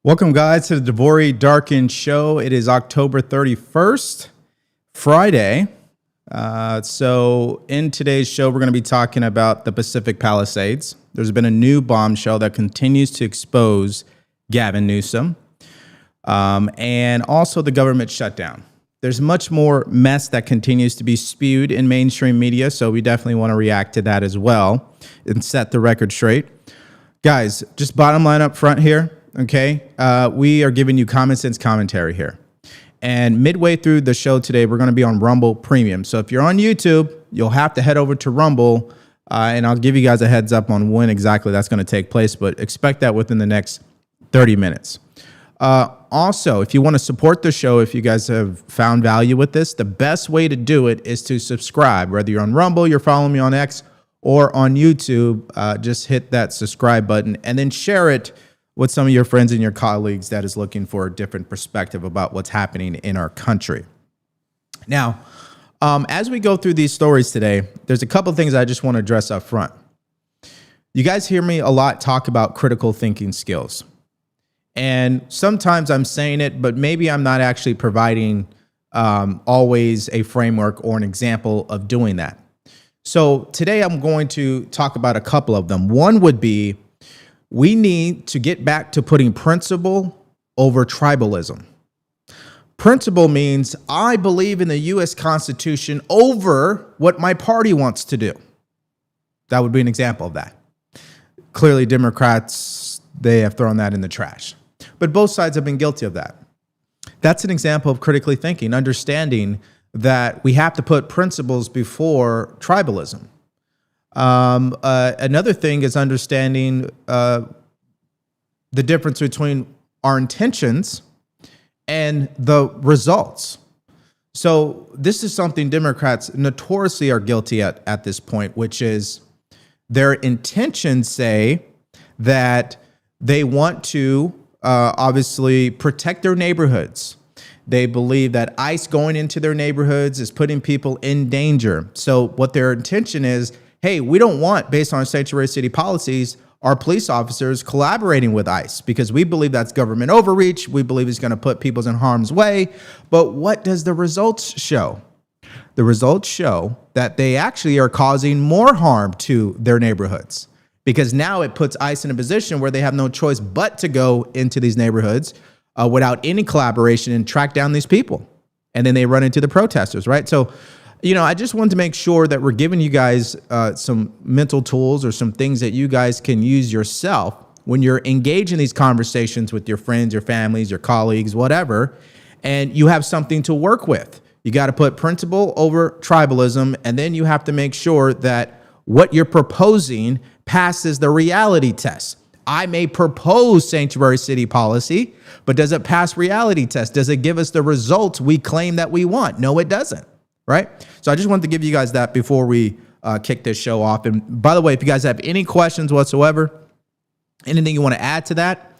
Welcome, guys, to the DeVory Darkins show. It is October 31st, Friday. So in today's show, we're going to be talking about the Pacific Palisades. There's been a new bombshell that continues to expose Gavin Newsom and also the government shutdown. There's much more mess that continues to be spewed in mainstream media, so we definitely want to react to that as well and set the record straight. Guys, just bottom line up front here. Okay, we are giving you common sense commentary here. And midway through the show today, we're going to be on Rumble Premium. So if you're on YouTube, you'll have to head over to Rumble, and I'll give you guys a heads up on when exactly that's going to take place, but expect that within the next 30 minutes. Also, if you want to support the show, if you guys have found value with this, the best way to do it is to subscribe. Whether you're on Rumble, you're following me on X, or on YouTube, just hit that subscribe button and then share it with some of your friends and your colleagues that is looking for a different perspective about what's happening in our country. Now, as we go through these stories today, there's a couple of things I just want to address up front. You guys hear me a lot talk about critical thinking skills. And sometimes I'm saying it, but maybe I'm not actually providing always a framework or an example of doing that. So today I'm going to talk about a couple of them. One would be, we need to get back to putting principle over tribalism. Principle means I believe in the U.S. Constitution over what my party wants to do. That would be an example of that. Clearly, Democrats, they have thrown that in the trash. But both sides have been guilty of that. That's an example of critically thinking, understanding that we have to put principles before tribalism. Another thing is understanding the difference between our intentions and the results. So this is something Democrats notoriously are guilty at this point, which is their intentions say that they want to obviously protect their neighborhoods. They believe that ICE going into their neighborhoods is putting people in danger. So what their intention is, hey, we don't want, based on sanctuary city policies, our police officers collaborating with ICE because we believe that's government overreach. We believe it's going to put people in harm's way. But what does the results show? The results show that they actually are causing more harm to their neighborhoods because now it puts ICE in a position where they have no choice but to go into these neighborhoods without any collaboration and track down these people. And then they run into the protesters, right? So, you know, I just wanted to make sure that we're giving you guys some mental tools or some things that you guys can use yourself when you're engaged in these conversations with your friends, your families, your colleagues, whatever, and you have something to work with. You got to put principle over tribalism, and then you have to make sure that what you're proposing passes the reality test. I may propose sanctuary city policy, but does it pass reality test? Does it give us the results we claim that we want? No, it doesn't. Right? So I just wanted to give you guys that before we kick this show off. And by the way, if you guys have any questions whatsoever, anything you want to add to that,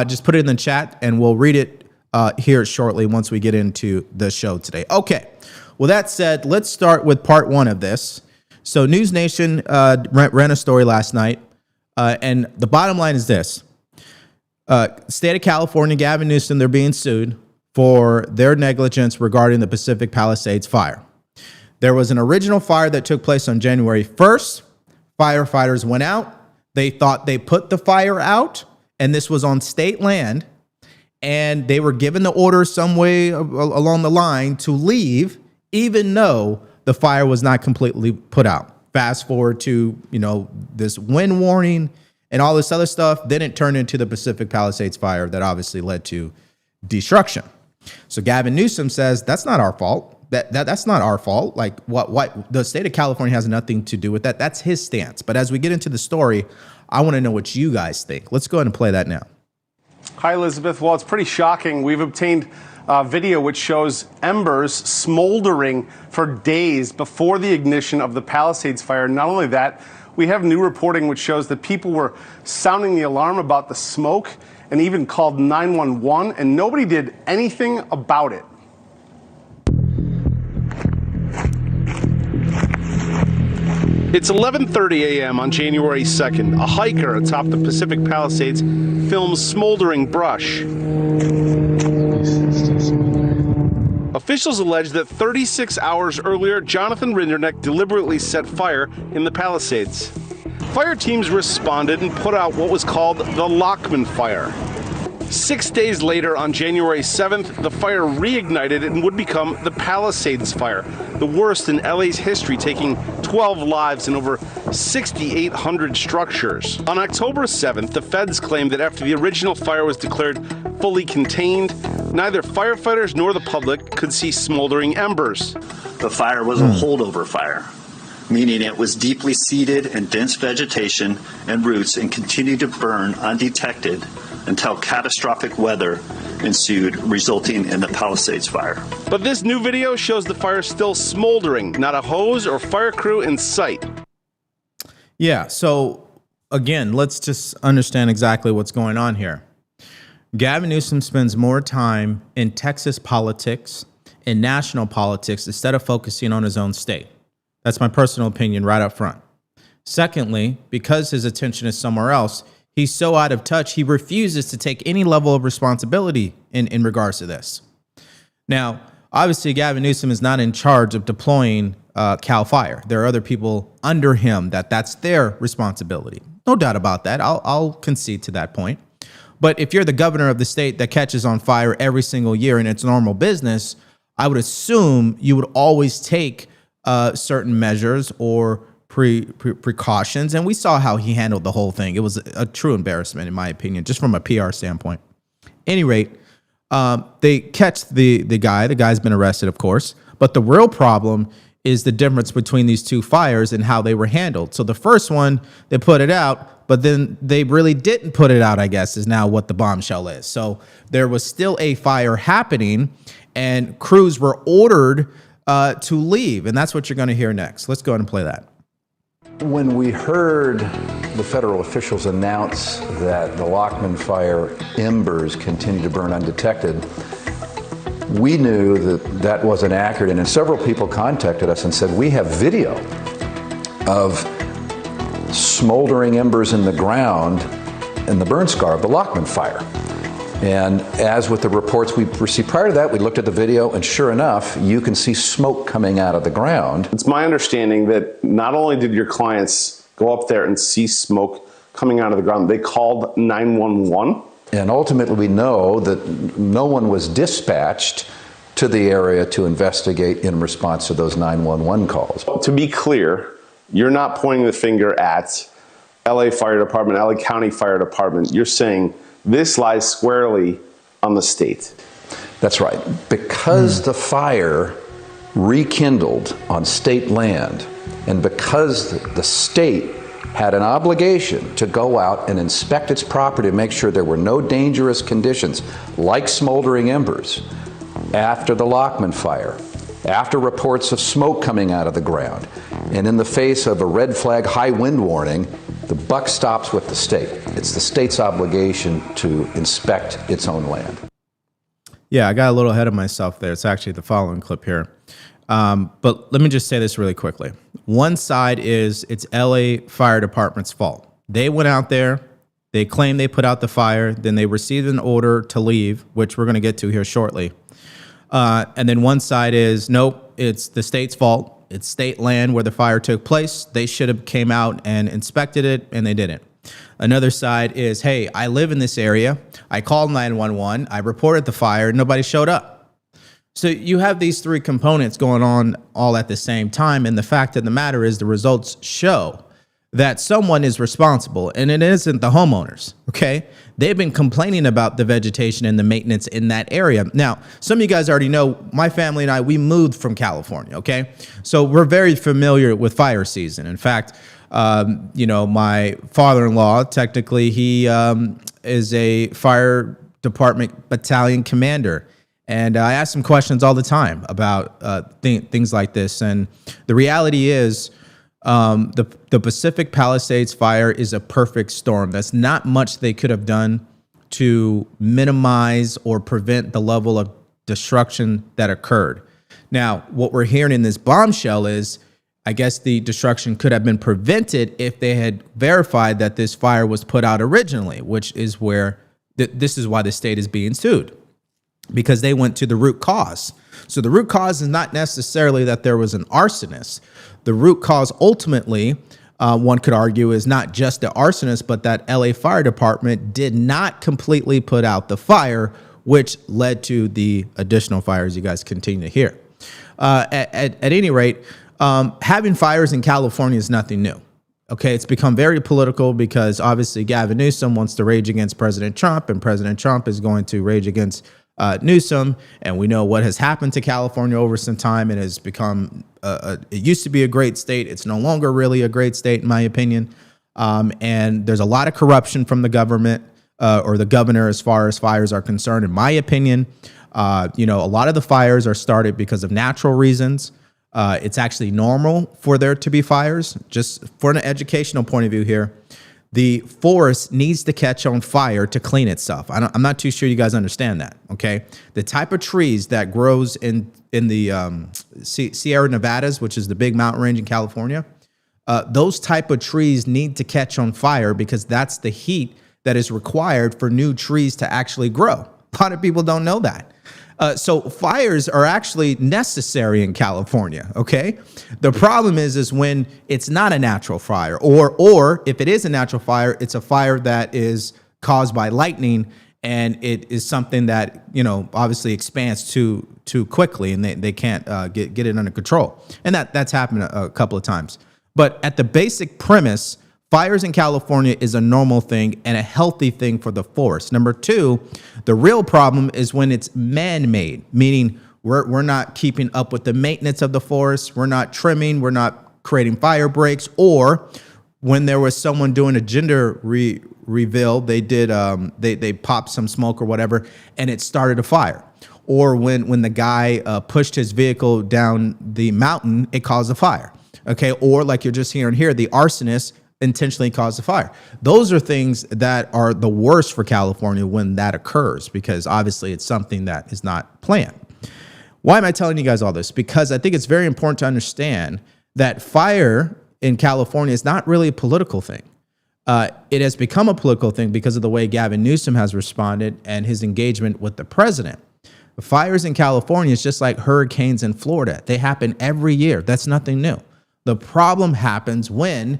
just put it in the chat and we'll read it here shortly once we get into the show today. Okay. Well, that said, let's start with part one of this. So News Nation ran a story last night. And the bottom line is this. State of California, Gavin Newsom, they're being sued for their negligence regarding the Pacific Palisades fire. There was an original fire that took place on January 1st. Firefighters went out. They thought they put the fire out, and this was on state land, and they were given the order some way along the line to leave, even though the fire was not completely put out. Fast forward to, you know, this wind warning and all this other stuff. Then it turned into the Pacific Palisades fire that obviously led to destruction. So Gavin Newsom says that's not our fault. That's not our fault. Like what the state of California has nothing to do with that. That's his stance. But as we get into the story, I want to know what you guys think. Let's go ahead and play that now. Hi, Elizabeth. Well, it's pretty shocking. We've obtained video which shows embers smoldering for days before the ignition of the Palisades fire. Not only that, we have new reporting which shows that people were sounding the alarm about the smoke and even called 911, and nobody did anything about it. It's 11:30 a.m. on January 2nd. A hiker atop the Pacific Palisades films smoldering brush. Officials allege that 36 hours earlier, Jonathan Rinderneck deliberately set fire in the Palisades. Fire teams responded and put out what was called the Lockman Fire. 6 days later, on January 7th, the fire reignited and would become the Palisades Fire, the worst in LA's history, taking 12 lives and over 6,800 structures. On October 7th, the feds claimed that after the original fire was declared fully contained, neither firefighters nor the public could see smoldering embers. The fire was a holdover fire, meaning it was deeply seated in dense vegetation and roots and continued to burn undetected until catastrophic weather ensued, resulting in the Palisades Fire. But this new video shows the fire still smoldering, not a hose or fire crew in sight. Yeah, so again, let's just understand exactly what's going on here. Gavin Newsom spends more time in Texas politics and national politics instead of focusing on his own state. That's my personal opinion right up front. Secondly, because his attention is somewhere else, he's so out of touch, he refuses to take any level of responsibility in regards to this. Now, obviously, Gavin Newsom is not in charge of deploying CAL FIRE. There are other people under him that's their responsibility. No doubt about that. I'll concede to that point. But if you're the governor of the state that catches on fire every single year and it's normal business, I would assume you would always take certain measures or precautions. And we saw how he handled the whole thing. It was a true embarrassment, in my opinion, just from a PR standpoint. At any rate, they catch the guy. The guy's been arrested, of course. But the real problem is the difference between these two fires and how they were handled. So the first one, they put it out, but then they really didn't put it out, I guess, is now what the bombshell is. So there was still a fire happening, and crews were ordered to leave. And that's what you're going to hear next. Let's go ahead and play that. When we heard the federal officials announce that the Lockman Fire embers continued to burn undetected, we knew that that wasn't accurate. And several people contacted us and said, we have video of smoldering embers in the ground in the burn scar of the Lockman Fire. And as with the reports we received prior to that, we looked at the video, and sure enough, you can see smoke coming out of the ground. It's my understanding that not only did your clients go up there and see smoke coming out of the ground, they called 911. And ultimately, we know that no one was dispatched to the area to investigate in response to those 911 calls. To be clear, you're not pointing the finger at LA Fire Department, LA County Fire Department. You're saying this lies squarely on the state. That's right. Because the fire rekindled on state land, and because the state had an obligation to go out and inspect its property to make sure there were no dangerous conditions like smoldering embers after the Lockman Fire, after reports of smoke coming out of the ground, and in the face of a red flag high wind warning, the buck stops with the state. It's the state's obligation to inspect its own land. Yeah, I got a little ahead of myself there. It's actually the following clip here. But let me just say this really quickly. One side is it's LA Fire Department's fault. They went out there, they claim they put out the fire, then they received an order to leave, which we're going to get to here shortly. And then one side is, nope, it's the state's fault. It's state land where the fire took place. They should have came out and inspected it, and they didn't. Another side is, hey, I live in this area. I called 911. I reported the fire. Nobody showed up. So you have these three components going on all at the same time. And the fact of the matter is the results show that someone is responsible, and it isn't the homeowners, okay? They've been complaining about the vegetation and the maintenance in that area. Now, some of you guys already know, my family and I, we moved from California, okay? So we're very familiar with fire season. In fact, my father-in-law, technically, he is a fire department battalion commander. And I ask him questions all the time about things like this. And the reality is, the Pacific Palisades fire is a perfect storm. That's not much they could have done to minimize or prevent the level of destruction that occurred. Now, what we're hearing in this bombshell is I guess the destruction could have been prevented if they had verified that this fire was put out originally, which is where this is why the state is being sued, because they went to the root cause. So the root cause is not necessarily that there was an arsonist. The root cause ultimately, one could argue, is not just the arsonist, but that LA Fire Department did not completely put out the fire, which led to the additional fires you guys continue to hear. At any rate, having fires in California is nothing new. Okay, it's become very political because obviously Gavin Newsom wants to rage against President Trump, and President Trump is going to rage against Newsom. And we know what has happened to California over some time. It has become, it used to be a great state. It's no longer really a great state, in my opinion. And there's a lot of corruption from the government or the governor as far as fires are concerned, in my opinion. A lot of the fires are started because of natural reasons. It's actually normal for there to be fires. Just for an educational point of view here, the forest needs to catch on fire to clean itself. I'm not too sure you guys understand that, okay? The type of trees that grows in the Sierra Nevadas, which is the big mountain range in California, those type of trees need to catch on fire because that's the heat that is required for new trees to actually grow. A lot of people don't know that. So fires are actually necessary in California, okay? The problem is when it's not a natural fire, or if it is a natural fire, it's a fire that is caused by lightning, and it is something that, obviously expands too quickly, and they can't get it under control. And that's happened a couple of times. But at the basic premise, fires in California is a normal thing and a healthy thing for the forest. Number two, the real problem is when it's man-made, meaning we're not keeping up with the maintenance of the forest. We're not trimming. We're not creating fire breaks. Or when there was someone doing a gender reveal, they did they popped some smoke or whatever, and it started a fire. Or when the guy pushed his vehicle down the mountain, it caused a fire. Okay. Or like you're just hearing here, the arsonist intentionally caused the fire. Those are things that are the worst for California when that occurs, because obviously it's something that is not planned. Why am I telling you guys all this? Because I think it's very important to understand that fire in California is not really a political thing. It has become a political thing because of the way Gavin Newsom has responded and his engagement with the president. Fires in California is just like hurricanes in Florida. They happen every year. That's nothing new. The problem happens when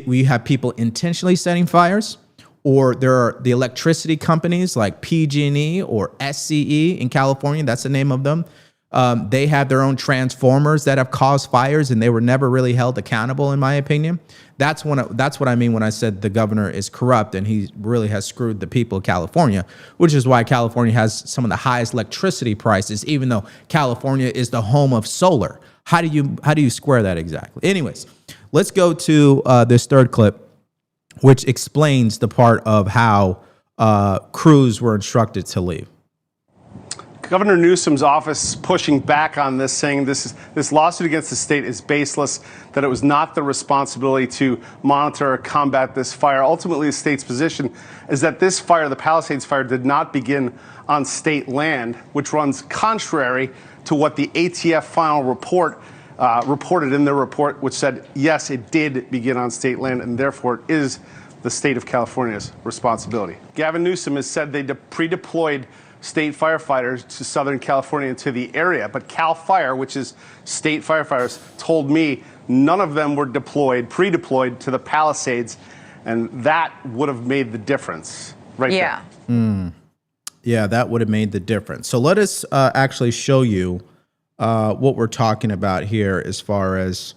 we have people intentionally setting fires, or there are the electricity companies like PG&E or SCE in California. That's the name of them. They have their own transformers that have caused fires, and they were never really held accountable, in my opinion. That's what I mean when I said the governor is corrupt and he really has screwed the people of California, which is why California has some of the highest electricity prices, even though California is the home of solar. How do you square that exactly? Anyways, let's go to this third clip, which explains the part of how crews were instructed to leave. Governor Newsom's office pushing back on this, saying this lawsuit against the state is baseless, that it was not the responsibility to monitor or combat this fire. Ultimately, the state's position is that this fire, the Palisades fire, did not begin on state land, which runs contrary to what the ATF final report reported in their report, which said, yes, it did begin on state land, and therefore it is the state of California's responsibility. Gavin Newsom has said they pre-deployed state firefighters to Southern California into the area, but CAL FIRE, which is state firefighters, told me none of them were pre-deployed to the Palisades, and that would have made the difference right there. Yeah, that would have made the difference. So let us actually show you what we're talking about here as far as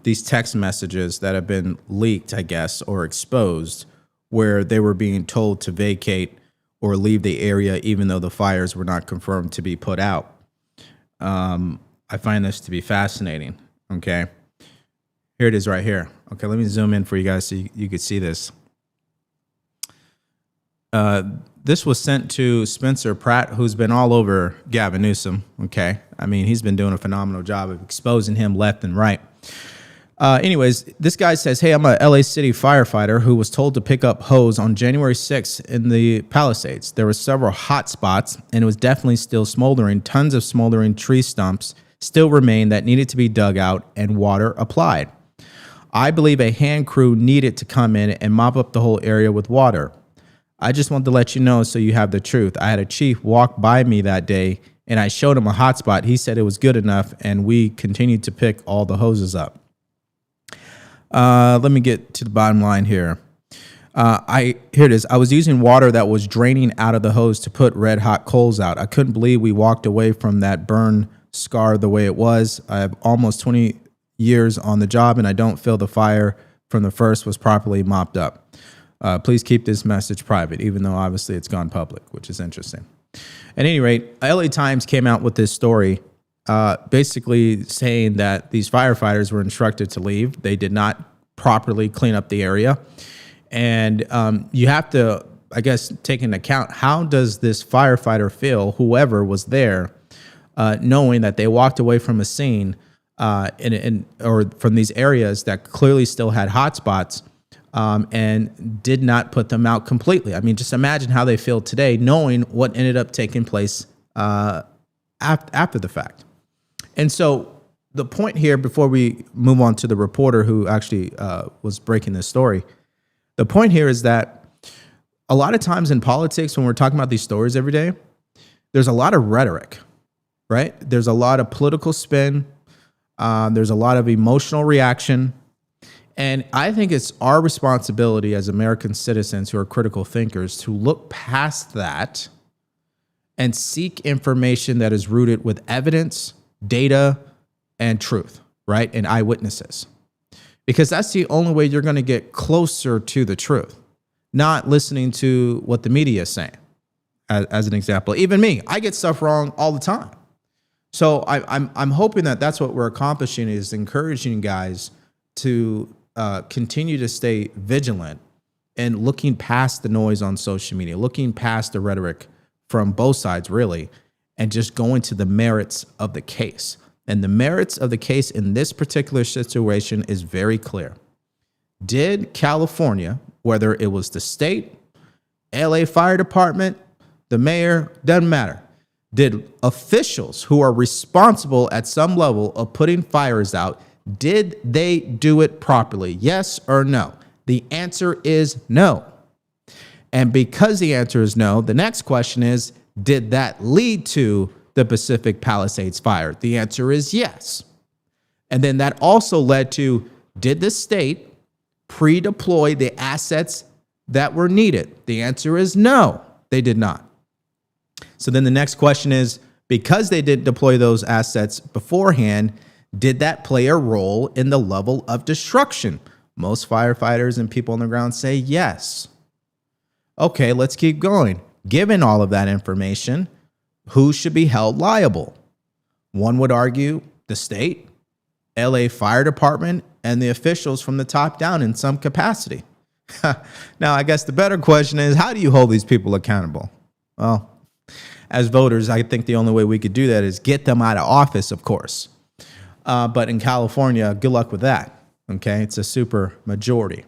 these text messages that have been leaked, I guess, or exposed, where they were being told to vacate or leave the area even though the fires were not confirmed to be put out. I find this to be fascinating, okay? Here it is right here. Okay, let me zoom in for you guys so you could see this. This was sent to Spencer Pratt, who's been all over Gavin Newsom, okay? I mean, he's been doing a phenomenal job of exposing him left and right. Anyways, this guy says, hey, I'm a LA City firefighter who was told to pick up hose on January 6th in the Palisades. There were several hot spots, and it was definitely still smoldering. Tons of smoldering tree stumps still remained that needed to be dug out and water applied. I believe a hand crew needed to come in and mop up the whole area with water. I just want to let you know so you have the truth. I had a chief walk by me that day and I showed him a hotspot. He said it was good enough and we continued to pick all the hoses up. Let me get to the bottom line here. Here it is. I was using water that was draining out of the hose to put red hot coals out. I couldn't believe we walked away from that burn scar the way it was. I have almost 20 years on the job and I don't feel the fire from the first was properly mopped up. Please keep this message private, even though obviously it's gone public, which is interesting. At any rate, LA Times came out with this story basically saying that these firefighters were instructed to leave. They did not properly clean up the area. And you have to, I guess, take into account, how does this firefighter feel, whoever was there, knowing that they walked away from a scene or from these areas that clearly still had hot spots and did not put them out completely. I mean, just imagine how they feel today knowing what ended up taking place after the fact. And so the point here, before we move on to the reporter who actually was breaking this story, the point here is that a lot of times in politics, when we're talking about these stories every day, there's a lot of rhetoric, right? There's a lot of political spin. There's a lot of emotional reaction. And I think it's our responsibility as American citizens who are critical thinkers to look past that and seek information that is rooted with evidence, data, and truth, right? And eyewitnesses. Because that's the only way you're going to get closer to the truth, not listening to what the media is saying. As an example, even me, I get stuff wrong all the time. So I'm hoping that that's what we're accomplishing, is encouraging guys to continue to stay vigilant and looking past the noise on social media, looking past the rhetoric from both sides, really, and just going to the merits of the case. And the merits of the case in this particular situation is very clear. Did California, whether it was the state, LA Fire Department, the mayor, doesn't matter, did officials who are responsible at some level of putting fires out, did they do it properly? Yes or no? The answer is no. And because the answer is no, the next question is, did that lead to the Pacific Palisades fire? The answer is yes. And then that also led to, did the state pre-deploy the assets that were needed? The answer is no, they did not. So then the next question is, because they didn't deploy those assets beforehand, did that play a role in the level of destruction? Most firefighters and people on the ground say yes. Okay, let's keep going. Given all of that information, who should be held liable? One would argue the state, LA Fire Department, and the officials from the top down in some capacity. Now, I guess the better question is, how do you hold these people accountable? Well, as voters, I think the only way we could do that is get them out of office, of course. But in California, good luck with that. Okay, it's a super majority.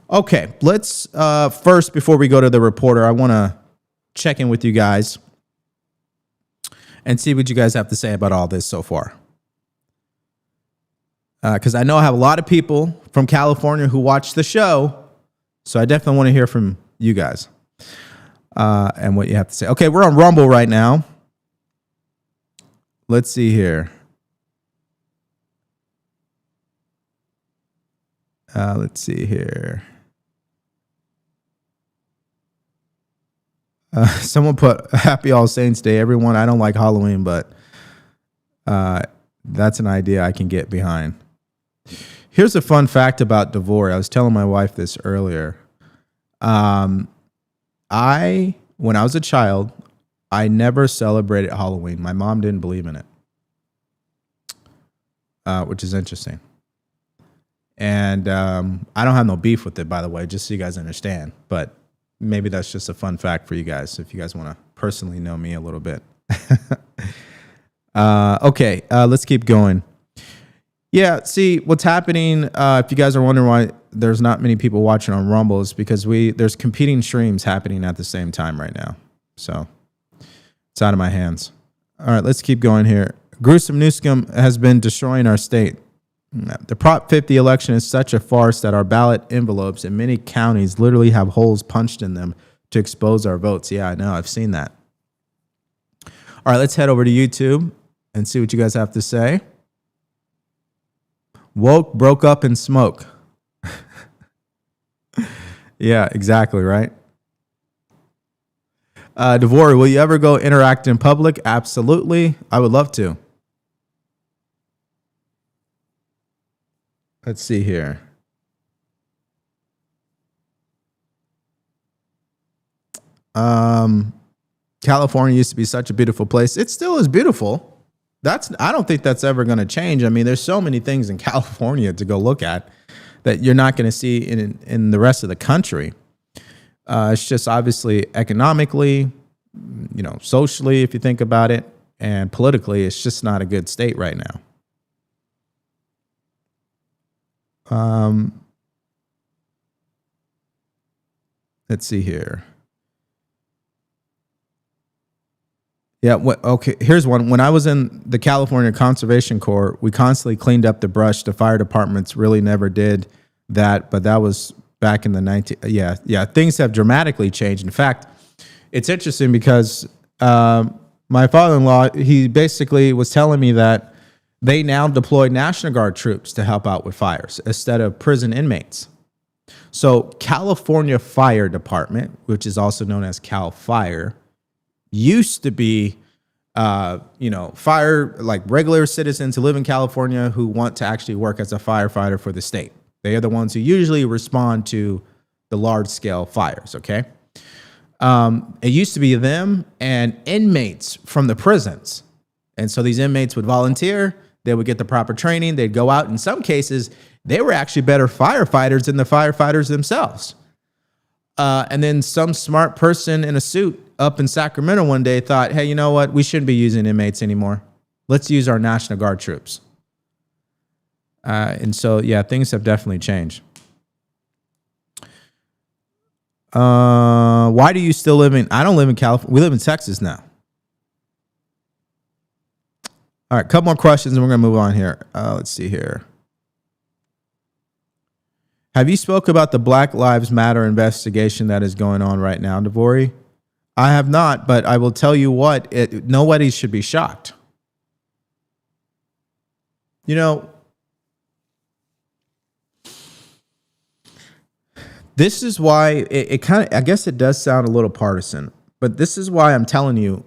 Okay, let's first, before we go to the reporter, I want to check in with you guys and see what you guys have to say about all this so far. Because I know I have a lot of people from California who watch the show, so I definitely want to hear from you guys and what you have to say. Okay, we're on Rumble right now. Let's see here. Let's see here. Someone put Happy All Saints Day, everyone. I don't like Halloween, but that's an idea I can get behind. Here's a fun fact about DeVory. I was telling my wife this earlier. When I was a child, I never celebrated Halloween. My mom didn't believe in it, which is interesting. And I don't have no beef with it, by the way, just so you guys understand. But maybe that's just a fun fact for you guys, if you guys want to personally know me a little bit. Okay, let's keep going. Yeah, see, what's happening, if you guys are wondering why there's not many people watching on Rumble, is because there's competing streams happening at the same time right now. So it's out of my hands. All right, let's keep going here. Gruesome Newsom has been destroying our state. The Prop 50 election is such a farce that our ballot envelopes in many counties literally have holes punched in them to expose our votes. Yeah, I know. I've seen that. All right, let's head over to YouTube and see what you guys have to say. Woke, broke up, and smoke. Yeah, exactly, right? DeVory, will you ever go interact in public? Absolutely. I would love to. Let's see here. California used to be such a beautiful place. It still is beautiful. I don't think that's ever going to change. I mean, there's so many things in California to go look at that you're not going to see in the rest of the country. It's just obviously economically, socially, if you think about it, and politically, it's just not a good state right now. Let's see here. Yeah, okay, here's one. When I was in the California Conservation Corps, we constantly cleaned up the brush. The fire departments really never did that, but that was back in the Yeah, things have dramatically changed. In fact, it's interesting because my father-in-law, he basically was telling me that they now deploy National Guard troops to help out with fires instead of prison inmates. So California Fire Department, which is also known as Cal Fire, used to be, fire, like regular citizens who live in California who want to actually work as a firefighter for the state. They are the ones who usually respond to the large scale fires. Okay. It used to be them and inmates from the prisons. And so these inmates would volunteer. They would get the proper training. They'd go out. In some cases, they were actually better firefighters than the firefighters themselves. And then some smart person in a suit up in Sacramento one day thought, hey, you know what? We shouldn't be using inmates anymore. Let's use our National Guard troops. And so, yeah, things have definitely changed. Why do you still live in? I don't live in California. We live in Texas now. All right, a couple more questions and we're going to move on here. Let's see here. Have you spoke about the Black Lives Matter investigation that is going on right now, DeVory? I have not, but I will tell you what, nobody should be shocked. This is why it kind of, I guess it does sound a little partisan, but this is why I'm telling you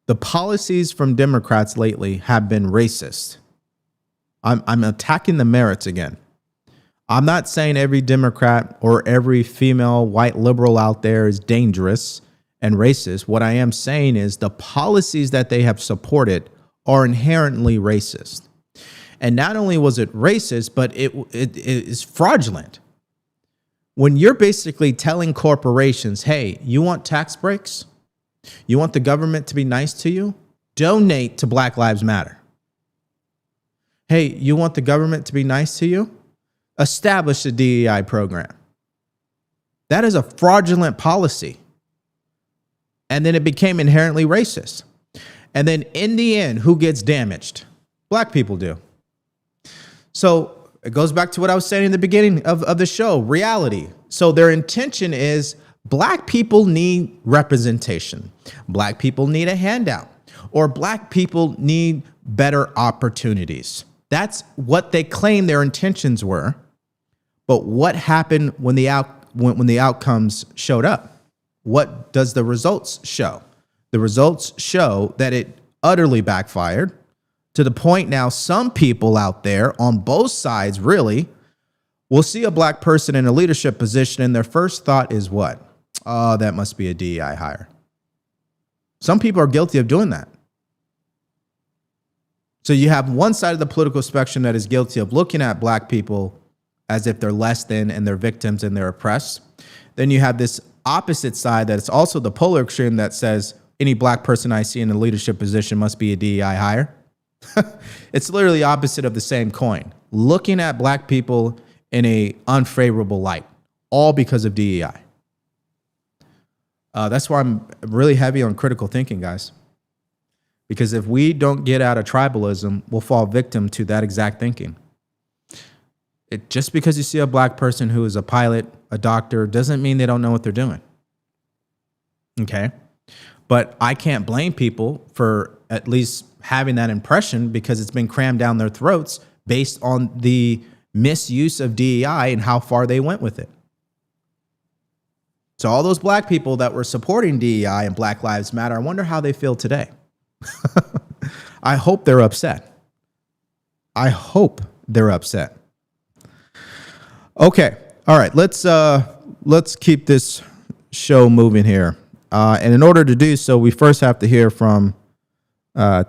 the policies from Democrats lately have been racist. I'm attacking the merits again. I'm not saying every Democrat or every female white liberal out there is dangerous and racist. What I am saying is the policies that they have supported are inherently racist. And not only was it racist, but it is fraudulent. When you're basically telling corporations, hey, you want tax breaks? You want the government to be nice to you? Donate to Black Lives Matter. Hey, you want the government to be nice to you? Establish a DEI program. That is a fraudulent policy. And then it became inherently racist. And then in the end, who gets damaged? Black people do. So it goes back to what I was saying in the beginning of the show, reality. So their intention is Black people need representation. Black people need a handout. Or Black people need better opportunities. That's what they claim their intentions were. But what happened when the outcomes showed up? What does the results show? The results show that it utterly backfired to the point now some people out there on both sides really will see a Black person in a leadership position and their first thought is what? Oh, that must be a DEI hire. Some people are guilty of doing that. So you have one side of the political spectrum that is guilty of looking at Black people as if they're less than and they're victims and they're oppressed. Then you have this opposite side that is also the polar extreme that says any Black person I see in a leadership position must be a DEI hire. It's literally opposite of the same coin. Looking at Black people in a unfavorable light, all because of DEI. That's why I'm really heavy on critical thinking, guys. Because if we don't get out of tribalism, we'll fall victim to that exact thinking. Just because you see a black person who is a pilot, a doctor, doesn't mean they don't know what they're doing. Okay? But I can't blame people for at least having that impression because it's been crammed down their throats based on the misuse of DEI and how far they went with it. So all those black people that were supporting DEI and Black Lives Matter, I wonder how they feel today. I hope they're upset. I hope they're upset. Okay. All right. Let's keep this show moving here. And in order to do so, we first have to hear from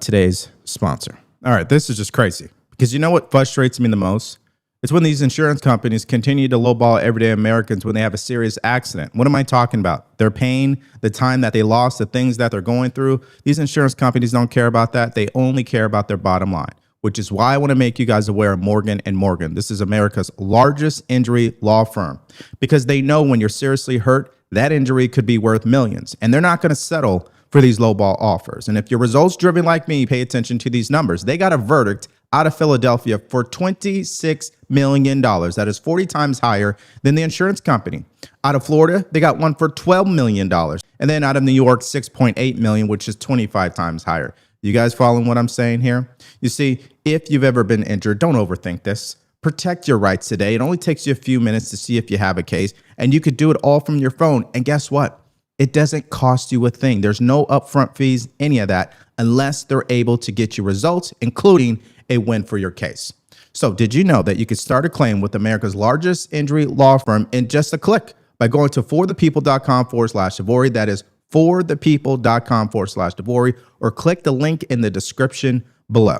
today's sponsor. All right. This is just crazy because you know what frustrates me the most? It's when these insurance companies continue to lowball everyday Americans when they have a serious accident. What am I talking about? Their pain, the time that they lost, the things that they're going through. These insurance companies don't care about that. They only care about their bottom line, which is why I want to make you guys aware of Morgan & Morgan. This is America's largest injury law firm because they know when you're seriously hurt, that injury could be worth millions, and they're not going to settle for these lowball offers. And if you're results driven like me, pay attention to these numbers. They got a verdict out of Philadelphia for $26 million. That is 40 times higher than the insurance company. Out of Florida, they got one for $12 million. And then out of New York, $6.8 million, which is 25 times higher. You guys following what I'm saying here? You see, if you've ever been injured, don't overthink this. Protect your rights today. It only takes you a few minutes to see if you have a case, and you could do it all from your phone. And guess what? It doesn't cost you a thing. There's no upfront fees, any of that, unless they're able to get you results, including a win for your case. So did you know that you could start a claim with America's largest injury law firm in just a click by going to forthepeople.com/DeVory? That is forthepeople.com/DeVory, or click the link in the description below.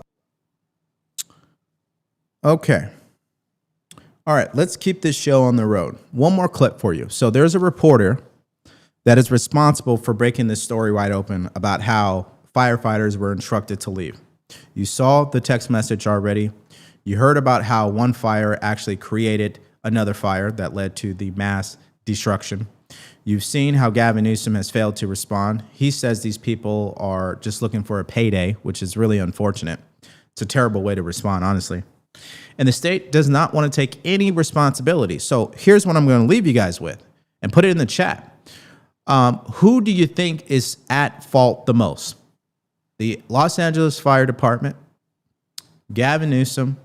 Okay. All right, let's keep this show on the road. One more clip for you. So there's a reporter that is responsible for breaking this story wide open about how firefighters were instructed to leave. You saw the text message already. You heard about how one fire actually created another fire that led to the mass destruction. You've seen how Gavin Newsom has failed to respond. He says these people are just looking for a payday, which is really unfortunate. It's a terrible way to respond, honestly. And the state does not want to take any responsibility. So here's what I'm going to leave you guys with and put it in the chat. Who do you think is at fault the most? The Los Angeles Fire Department, Gavin Newsom,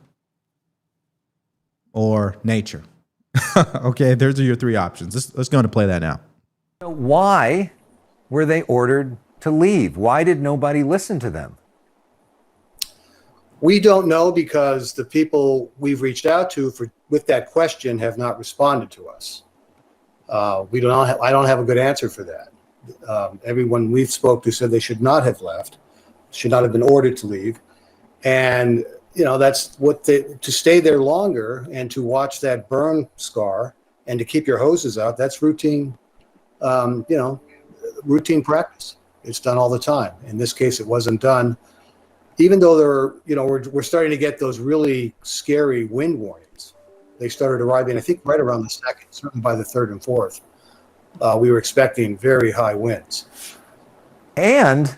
or nature? Okay, those are your three options. Let's go and play that now. Why were they ordered to leave? Why did nobody listen to them? We don't know because the people we've reached out to with that question have not responded to us. I don't have a good answer for that. Everyone we've spoke to said they should not have left, should not have been ordered to leave. And, you know, that's what to stay there longer and to watch that burn scar and to keep your hoses out, that's routine, routine practice. It's done all the time. In this case, it wasn't done. Even though we're starting to get those really scary wind warnings. They started arriving, I think, right around the 2nd, certainly by the 3rd and 4th. We were expecting very high winds. And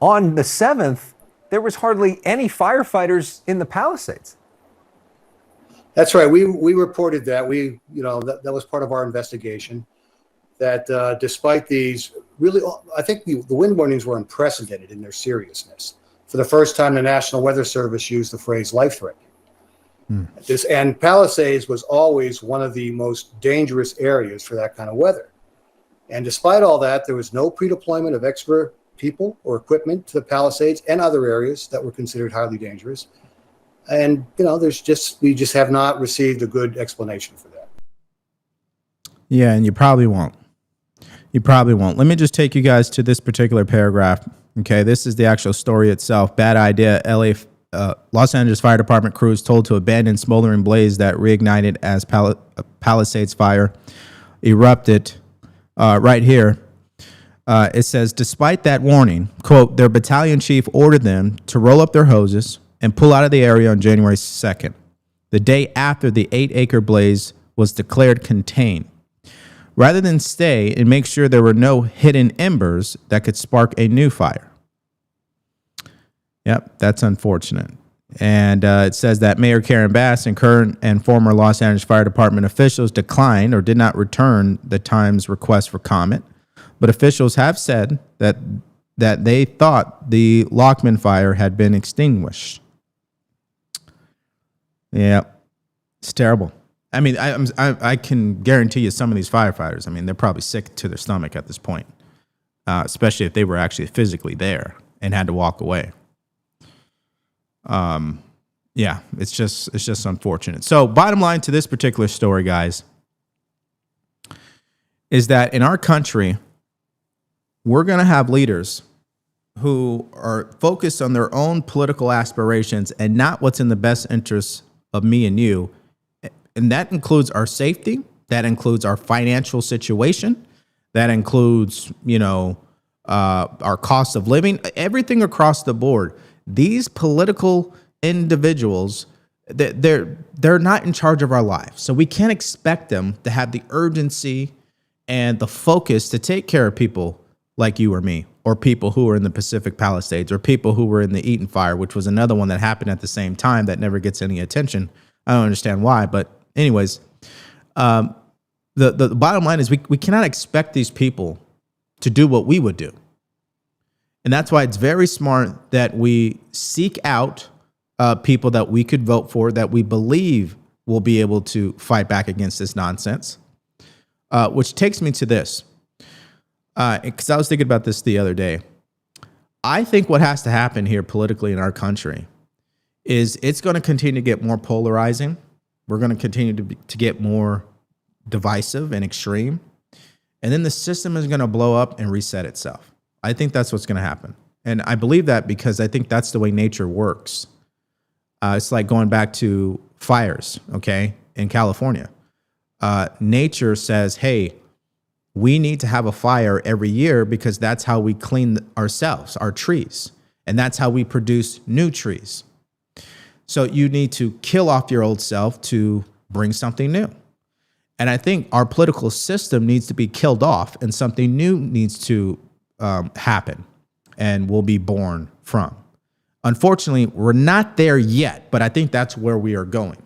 on the 7th, there was hardly any firefighters in the Palisades. That's right. We reported that. That was part of our investigation. That despite these really, I think the wind warnings were unprecedented in their seriousness. For the first time, the National Weather Service used the phrase life-threatening. And Palisades was always one of the most dangerous areas for that kind of weather. And despite all that, there was no pre-deployment of extra people or equipment to the Palisades and other areas that were considered highly dangerous. And, we just have not received a good explanation for that. Yeah, and you probably won't. Let me just take you guys to this particular paragraph. Okay, this is the actual story itself. Bad idea. Los Angeles Fire Department crews told to abandon smoldering blaze that reignited as Palisades fire erupted. Right here, it says, despite that warning, quote, their battalion chief ordered them to roll up their hoses and pull out of the area on January 2nd, the day after the 8-acre blaze was declared contained, rather than stay and make sure there were no hidden embers that could spark a new fire. Yep, that's unfortunate. And it says that Mayor Karen Bass and current and former Los Angeles Fire Department officials declined or did not return the Times request for comment. But officials have said that they thought the Lockman fire had been extinguished. Yeah, it's terrible. I mean, I can guarantee you some of these firefighters, I mean, they're probably sick to their stomach at this point, especially if they were actually physically there and had to walk away. Yeah, it's just unfortunate. So bottom line to this particular story, guys, is that in our country, we're going to have leaders who are focused on their own political aspirations and not what's in the best interests of me and you. And that includes our safety. That includes our financial situation. That includes, our cost of living, everything across the board. These political individuals, they're not in charge of our lives. So we can't expect them to have the urgency and the focus to take care of people like you or me, or people who were in the Pacific Palisades, or people who were in the Eaton fire, which was another one that happened at the same time that never gets any attention. I don't understand why, but anyways, the bottom line is we cannot expect these people to do what we would do. And that's why it's very smart that we seek out people that we could vote for, that we believe will be able to fight back against this nonsense, which takes me to this. Because I was thinking about this the other day. I think what has to happen here politically in our country is it's going to continue to get more polarizing. We're going to continue to get more divisive and extreme. And then the system is going to blow up and reset itself. I think that's what's going to happen. And I believe that because I think that's the way nature works. It's like going back to fires, okay, in California. Nature says, hey, we need to have a fire every year because that's how we clean ourselves, our trees. And that's how we produce new trees. So you need to kill off your old self to bring something new. And I think our political system needs to be killed off and something new needs to happen and will be born from. Unfortunately, we're not there yet, but I think that's where we are going.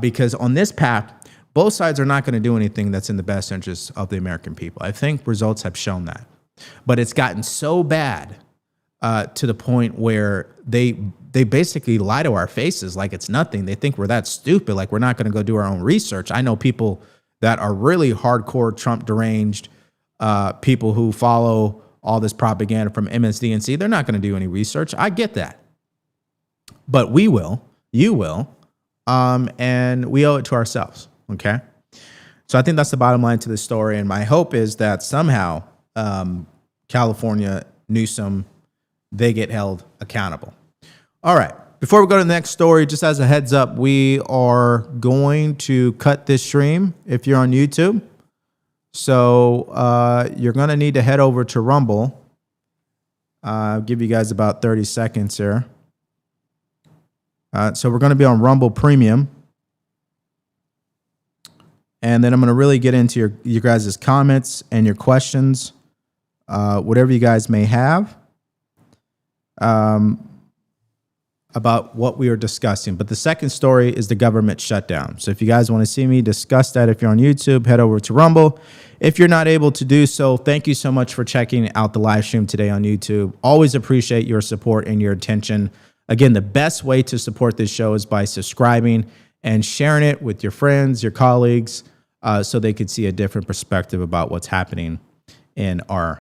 Because on this path, both sides are not going to do anything that's in the best interest of the American people. I think results have shown that. But it's gotten so bad to the point where they basically lie to our faces like it's nothing. They think we're that stupid, like we're not going to go do our own research. I know people that are really hardcore Trump deranged, people who follow all this propaganda from MSDNC. They're not going to do any research. I get that. But we will, you will, and we owe it to ourselves. Okay. So I think that's the bottom line to the story. And my hope is that somehow California, Newsom, they get held accountable. All right. Before we go to the next story, just as a heads up, we are going to cut this stream if you're on YouTube. So you're going to need to head over to Rumble. I'll give you guys about 30 seconds here. So we're going to be on Rumble Premium. And then I'm going to really get into your guys' comments and your questions, whatever you guys may have about what we are discussing. But the second story is the government shutdown. So if you guys want to see me discuss that, if you're on YouTube, head over to Rumble. If you're not able to do so, thank you so much for checking out the live stream today on YouTube. Always appreciate your support and your attention. Again, the best way to support this show is by subscribing and sharing it with your friends, your colleagues, so they could see a different perspective about what's happening in our